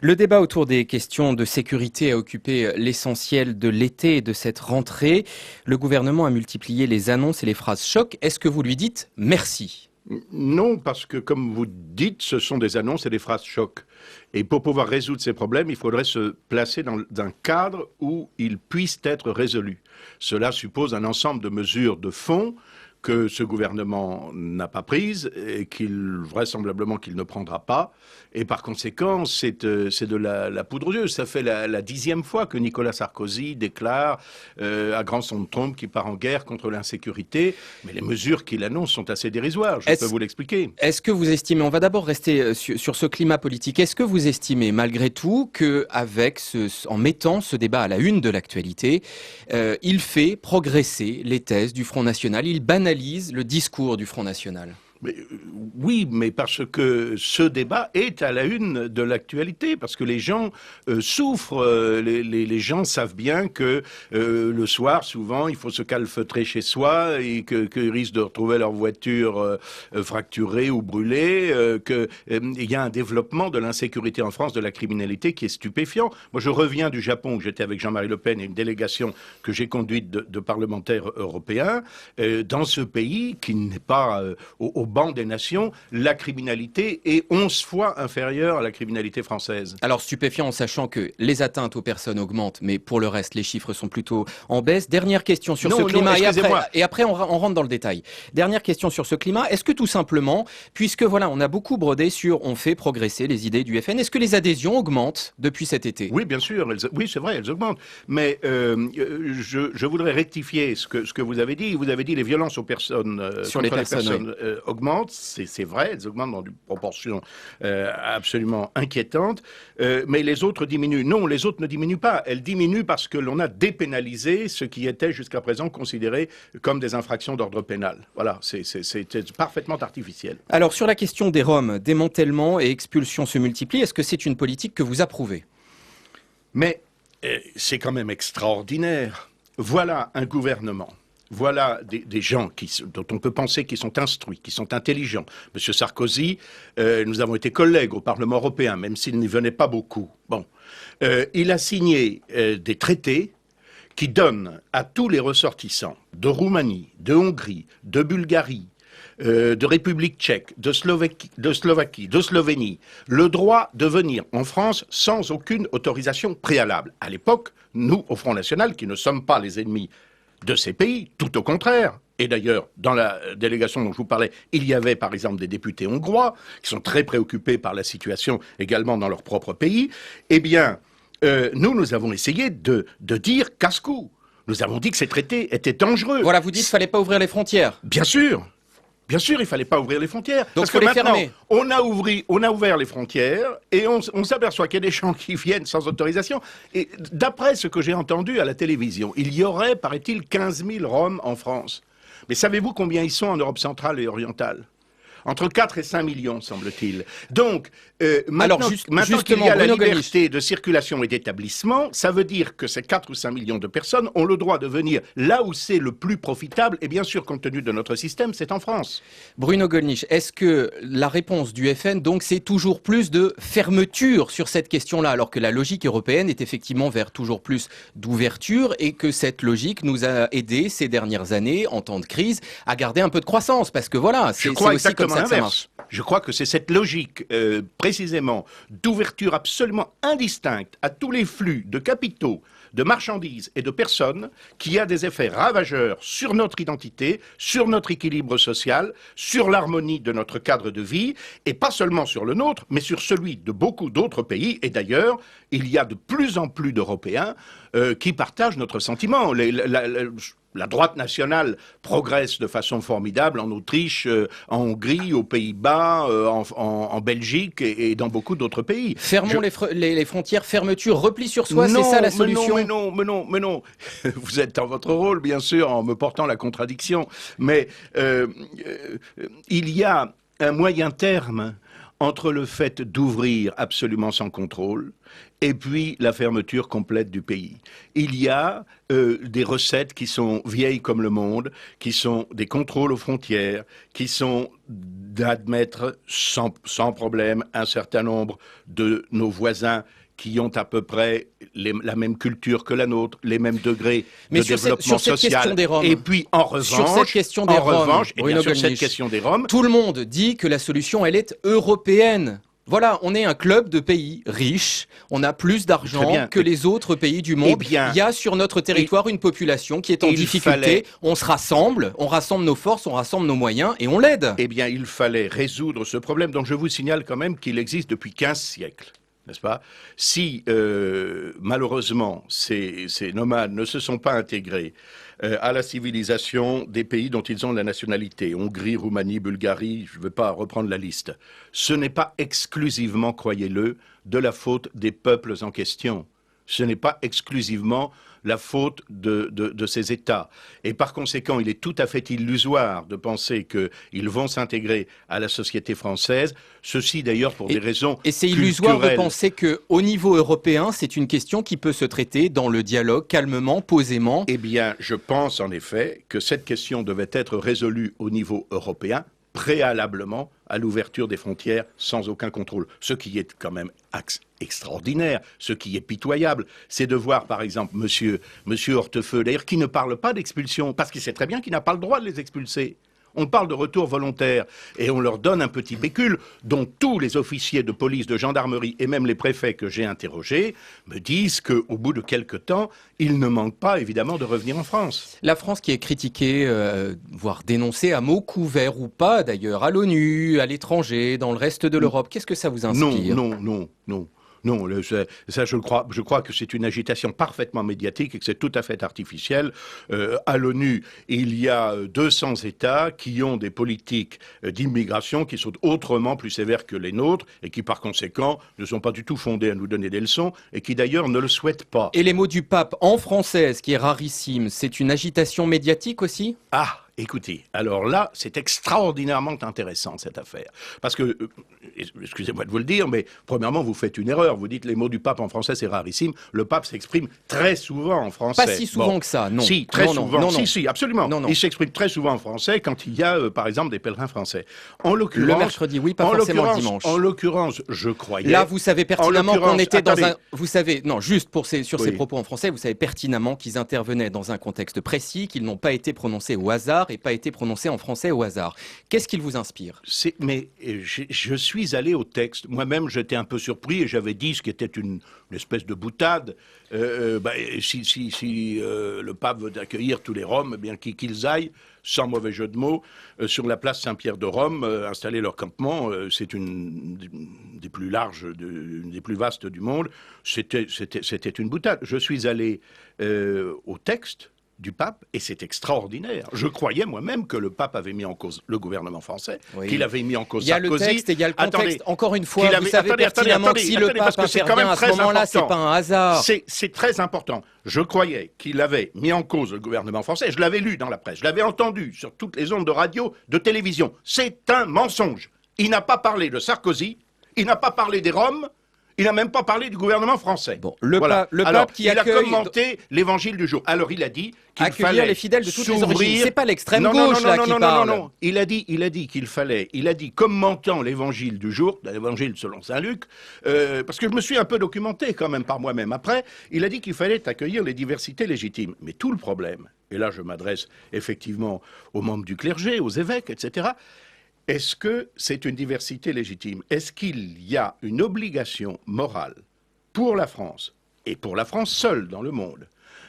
Le débat autour des questions de sécurité a occupé l'essentiel de l'été et de cette rentrée. Le gouvernement a multiplié les annonces et les phrases choc. Est-ce que vous lui dites merci ? Non, parce que comme vous dites, ce sont des annonces et des phrases choc. Et pour pouvoir résoudre ces problèmes, il faudrait se placer dans un cadre où ils puissent être résolus. Cela suppose un ensemble de mesures de fond que ce gouvernement n'a pas prises et vraisemblablement qu'il ne prendra pas. Et par conséquent, c'est de la poudre aux yeux. Ça fait la 10e fois que Nicolas Sarkozy déclare à grand son de trompe qu'il part en guerre contre l'insécurité. Mais les mesures qu'il annonce sont assez dérisoires, je peux vous l'expliquer. Est-ce que vous estimez, on va d'abord rester sur ce climat politique, est-ce que vous estimez malgré tout en mettant ce débat à la une de l'actualité, il fait progresser les thèses du Front National, il banalise le discours du Front National ? Oui, mais parce que ce débat est à la une de l'actualité, parce que les gens souffrent, les gens savent bien que le soir, souvent, il faut se calfeutrer chez soi et qu'ils risquent de retrouver leur voiture fracturée ou brûlée, qu'il y a un développement de l'insécurité en France, de la criminalité qui est stupéfiant. Moi, je reviens du Japon où j'étais avec Jean-Marie Le Pen et une délégation que j'ai conduite de parlementaires européens. Dans ce pays qui n'est pas au banc des nations, la criminalité est 11 fois inférieure à la criminalité française. Alors stupéfiant en sachant que les atteintes aux personnes augmentent, mais pour le reste, les chiffres sont plutôt en baisse. Dernière question sur ce climat, et après on rentre dans le détail. Dernière question sur ce climat, est-ce que tout simplement, puisque voilà, on a beaucoup brodé sur on fait progresser les idées du FN, est-ce que les adhésions augmentent depuis cet été ? Oui, bien sûr, oui, c'est vrai, elles augmentent. Mais je voudrais rectifier ce que vous avez dit. Vous avez dit les violences aux personnes, sur les personnes augmentent. C'est vrai, elles augmentent dans une proportion absolument inquiétante, mais les autres diminuent. Non, les autres ne diminuent pas. Elles diminuent parce que l'on a dépénalisé ce qui était jusqu'à présent considéré comme des infractions d'ordre pénal. Voilà, c'est parfaitement artificiel. Alors sur la question des Roms, démantèlement et expulsion se multiplient. Est-ce que c'est une politique que vous approuvez ? Mais c'est quand même extraordinaire. Voilà un gouvernement. Voilà des gens dont on peut penser qu'ils sont instruits, qui sont intelligents. Monsieur Sarkozy, nous avons été collègues au Parlement européen, même s'il n'y venait pas beaucoup. Bon, il a signé des traités qui donnent à tous les ressortissants de Roumanie, de Hongrie, de Bulgarie, de République tchèque, de Slovaquie, de Slovénie, le droit de venir en France sans aucune autorisation préalable. À l'époque, nous, au Front National, qui ne sommes pas les ennemis de ces pays, tout au contraire. Et d'ailleurs, dans la délégation dont je vous parlais, il y avait par exemple des députés hongrois qui sont très préoccupés par la situation également dans leur propre pays. Eh bien, nous avons essayé de dire casse-cou. Nous avons dit que ces traités étaient dangereux. Voilà, vous dites qu'il ne fallait pas ouvrir les frontières. Bien sûr, il ne fallait pas ouvrir les frontières. Donc parce que maintenant, on a ouvert les frontières et on s'aperçoit qu'il y a des gens qui viennent sans autorisation. Et d'après ce que j'ai entendu à la télévision, il y aurait, paraît-il, 15 000 Roms en France. Mais savez-vous combien ils sont en Europe centrale et orientale ? Entre 4 et 5 millions, semble-t-il. Donc, maintenant qu'il y a la liberté de circulation et d'établissement, ça veut dire que ces 4 ou 5 millions de personnes ont le droit de venir là où c'est le plus profitable, et bien sûr, compte tenu de notre système, c'est en France. Bruno Gollnisch, est-ce que la réponse du FN, donc, c'est toujours plus de fermeture sur cette question-là, alors que la logique européenne est effectivement vers toujours plus d'ouverture, et que cette logique nous a aidés ces dernières années, en temps de crise, à garder un peu de croissance, parce que voilà, c'est aussi comme ça que ça marche. Je crois que c'est cette logique, précisément, d'ouverture absolument indistincte à tous les flux de capitaux, de marchandises et de personnes qui a des effets ravageurs sur notre identité, sur notre équilibre social, sur l'harmonie de notre cadre de vie, et pas seulement sur le nôtre, mais sur celui de beaucoup d'autres pays. Et d'ailleurs, il y a de plus en plus d'Européens qui partagent notre sentiment. La droite nationale progresse de façon formidable en Autriche, en Hongrie, aux Pays-Bas, en Belgique et dans beaucoup d'autres pays. Fermons les frontières, fermeture, repli sur soi, c'est ça la solution ? Mais non. Vous êtes dans votre rôle, bien sûr, en me portant la contradiction. Mais il y a un moyen terme entre le fait d'ouvrir absolument sans contrôle et puis la fermeture complète du pays. Il y a des recettes qui sont vieilles comme le monde, qui sont des contrôles aux frontières, qui sont d'admettre sans problème un certain nombre de nos voisins qui ont à peu près la même culture que la nôtre, les mêmes degrés de développement social. Et puis, en revanche, sur cette question des Roms, tout le monde dit que la solution, elle est européenne. Voilà, on est un club de pays riches, on a plus d'argent que les autres pays du monde. Il y a sur notre territoire une population qui est en difficulté. On se rassemble, on rassemble nos forces, on rassemble nos moyens et on l'aide. Eh bien, il fallait résoudre ce problème. Donc, je vous signale quand même qu'il existe depuis 15 siècles. N'est-ce pas? Si, malheureusement, ces nomades ne se sont pas intégrés à la civilisation des pays dont ils ont la nationalité, Hongrie, Roumanie, Bulgarie, je ne veux pas reprendre la liste, ce n'est pas exclusivement, croyez-le, de la faute des peuples en question. Ce n'est pas exclusivement la faute de ces États. Et par conséquent, il est tout à fait illusoire de penser qu'ils vont s'intégrer à la société française, ceci d'ailleurs pour des raisons culturelles. Et c'est illusoire de penser qu'au niveau européen, c'est une question qui peut se traiter dans le dialogue, calmement, posément. Eh bien, je pense en effet que cette question devait être résolue au niveau européen, préalablement à l'ouverture des frontières sans aucun contrôle. Ce qui est quand même extraordinaire, ce qui est pitoyable, c'est de voir par exemple monsieur Hortefeux, d'ailleurs qui ne parle pas d'expulsion, parce qu'il sait très bien qu'il n'a pas le droit de les expulser. On parle de retour volontaire et on leur donne un petit pécule dont tous les officiers de police, de gendarmerie et même les préfets que j'ai interrogés me disent qu'au bout de quelque temps, ils ne manquent pas évidemment de revenir en France. La France qui est critiquée, voire dénoncée à mots couverts ou pas d'ailleurs, à l'ONU, à l'étranger, dans le reste de l'Europe, qu'est-ce que ça vous inspire? Non, ça je crois que c'est une agitation parfaitement médiatique et que c'est tout à fait artificiel. À l'ONU, il y a 200 États qui ont des politiques d'immigration qui sont autrement plus sévères que les nôtres et qui par conséquent ne sont pas du tout fondés à nous donner des leçons et qui d'ailleurs ne le souhaitent pas. Et les mots du pape en français, ce qui est rarissime, c'est une agitation médiatique aussi? Ah, écoutez, alors là, c'est extraordinairement intéressant cette affaire. Parce que, excusez-moi de vous le dire, mais premièrement, vous faites une erreur. Vous dites les mots du pape en français, c'est rarissime. Le pape s'exprime très souvent en français. Pas si souvent que ça, non. Si, très souvent. Non. Si, absolument. Non. Il s'exprime très souvent en français quand il y a, par exemple, des pèlerins français. En l'occurrence, le mercredi, oui, pas forcément le dimanche. En l'occurrence, je croyais... Là, vous savez pertinemment qu'on était dans un... Vous savez, non, juste sur ces propos en français, vous savez pertinemment qu'ils intervenaient dans un contexte précis, qu'ils n'ont pas été prononcés au hasard et pas été prononcés en français au hasard. Qu'est-ce qu'il vous inspire? Mais je suis allé au texte. Moi-même, j'étais un peu surpris et j'avais dit ce qui était une espèce de boutade. Si le pape veut accueillir tous les Roms, eh bien qu'ils aillent, sans mauvais jeu de mots, sur la place Saint-Pierre de Rome, installer leur campement. C'est une des plus larges, une des plus vastes du monde. C'était une boutade. Je suis allé au texte du pape, et c'est extraordinaire. Je croyais moi-même que le pape avait mis en cause le gouvernement français, qu'il avait mis en cause Sarkozy. Il y a le texte et il y a le contexte. Attendez, encore une fois, vous savez pertinemment que si le pape intervient à ce moment-là, c'est pas un hasard. C'est très important. Je croyais qu'il avait mis en cause le gouvernement français. Je l'avais lu dans la presse, je l'avais entendu sur toutes les ondes de radio, de télévision. C'est un mensonge. Il n'a pas parlé de Sarkozy, il n'a pas parlé des Roms, il n'a même pas parlé du gouvernement français. Bon, le pape qui accueille... Il a commenté l'évangile du jour. Alors il a dit qu'il fallait les fidèles de toutes les origines. C'est pas l'extrême gauche là qui parle. Non. Il a dit commentant l'évangile du jour, l'évangile selon Saint Luc, parce que je me suis un peu documenté quand même par moi-même. Après, il a dit qu'il fallait accueillir les diversités légitimes. Mais tout le problème, et là je m'adresse effectivement aux membres du clergé, aux évêques, etc., est-ce que c'est une diversité légitime? Est-ce qu'il y a une obligation morale pour la France, et pour la France seule dans le monde,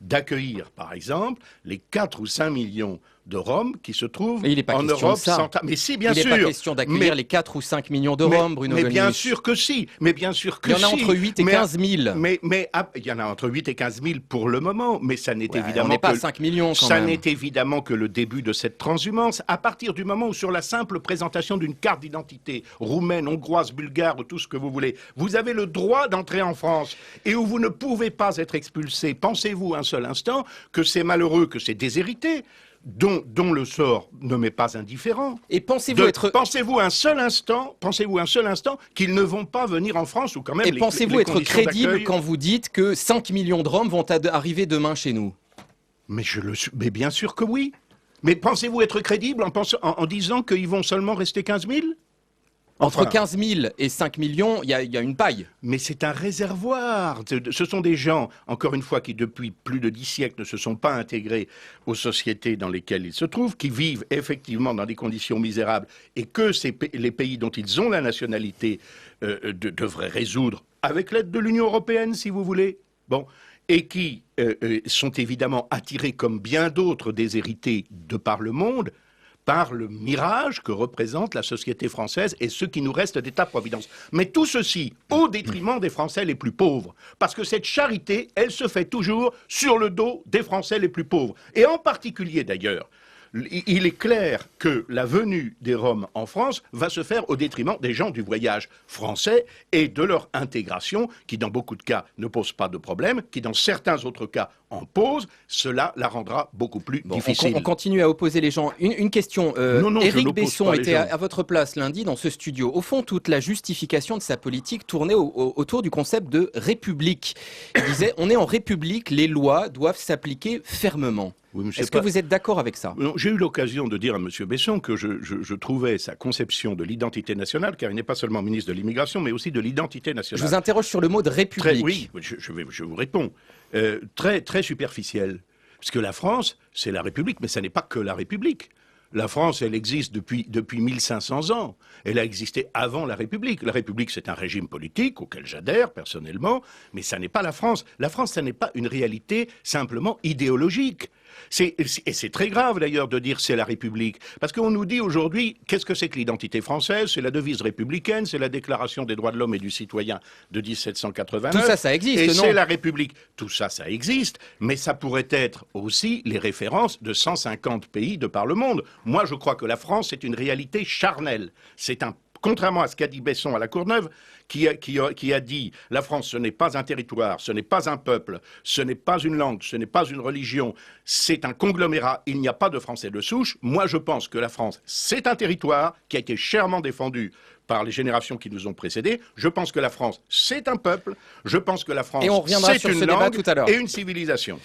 d'accueillir, par exemple, les 4 ou 5 millions de Roms qui se trouvent en Europe centrale. Mais si, bien sûr. Il n'est pas question d'accueillir les 4 ou 5 millions de Roms, Bruno Gollnisch. Mais bien sûr que si. Il y en a entre 8 et 15 000. Il y en a entre 8 et 15 000 pour le moment, mais ça n'est évidemment on n'est pas à 5 millions quand même. Ça n'est évidemment que le début de cette transhumance. À partir du moment où, sur la simple présentation d'une carte d'identité roumaine, hongroise, bulgare ou tout ce que vous voulez, vous avez le droit d'entrer en France et où vous ne pouvez pas être expulsé, pensez-vous un seul instant que c'est malheureux, que c'est déshérité dont le sort ne m'est pas indifférent. Et pensez-vous un seul instant qu'ils ne vont pas venir en France ou quand même Et pensez-vous être crédible quand vous dites que 5 millions de Roms vont arriver demain chez nous? Mais bien sûr que oui. Mais pensez-vous être crédible en disant qu'ils vont seulement rester 15 000? Entre 15 000 et 5 millions, il y a une paille. Mais c'est un réservoir. Ce sont des gens, encore une fois, qui depuis plus de 10 siècles ne se sont pas intégrés aux sociétés dans lesquelles ils se trouvent, qui vivent effectivement dans des conditions misérables et que les pays dont ils ont la nationalité devraient résoudre avec l'aide de l'Union européenne, si vous voulez. Bon. Et qui sont évidemment attirés, comme bien d'autres déshérités de par le monde, par le mirage que représente la société française et ce qui nous reste d'État-providence. Mais tout ceci au détriment des Français les plus pauvres. Parce que cette charité, elle se fait toujours sur le dos des Français les plus pauvres. Et en particulier d'ailleurs, il est clair que la venue des Roms en France va se faire au détriment des gens du voyage français et de leur intégration, qui dans beaucoup de cas ne pose pas de problème, qui dans certains autres cas en pose. Cela la rendra beaucoup plus difficile. On continue à opposer les gens. Une question. Éric Besson était à votre place lundi dans ce studio. Au fond, toute la justification de sa politique tournait autour du concept de république. Il disait, on est en république, les lois doivent s'appliquer fermement. Oui, est-ce que vous êtes d'accord avec ça? J'ai eu l'occasion de dire à M. Besson que je trouvais sa conception de l'identité nationale, car il n'est pas seulement ministre de l'immigration, mais aussi de l'identité nationale. Je vous interroge sur le mot de république. Oui, je vous réponds. Très superficielle. Parce que la France, c'est la République, mais ça n'est pas que la République. La France, elle existe depuis 1500 ans. Elle a existé avant la République. La République, c'est un régime politique auquel j'adhère personnellement, mais ça n'est pas la France. La France, ça n'est pas une réalité simplement idéologique. Et c'est très grave d'ailleurs de dire c'est la République. Parce qu'on nous dit aujourd'hui, qu'est-ce que c'est que l'identité française? C'est la devise républicaine, c'est la déclaration des droits de l'homme et du citoyen de 1789. Tout ça, ça existe, et non? c'est la République. Tout ça, ça existe, mais ça pourrait être aussi les références de 150 pays de par le monde. Moi, je crois que la France, c'est une réalité charnelle. Contrairement à ce qu'a dit Besson à la Courneuve, qui a dit « La France, ce n'est pas un territoire, ce n'est pas un peuple, ce n'est pas une langue, ce n'est pas une religion, c'est un conglomérat, il n'y a pas de Français de souche ». Moi, je pense que la France, c'est un territoire qui a été chèrement défendu par les générations qui nous ont précédés. Je pense que la France, c'est un peuple. Je pense que la France, c'est une langue et une civilisation.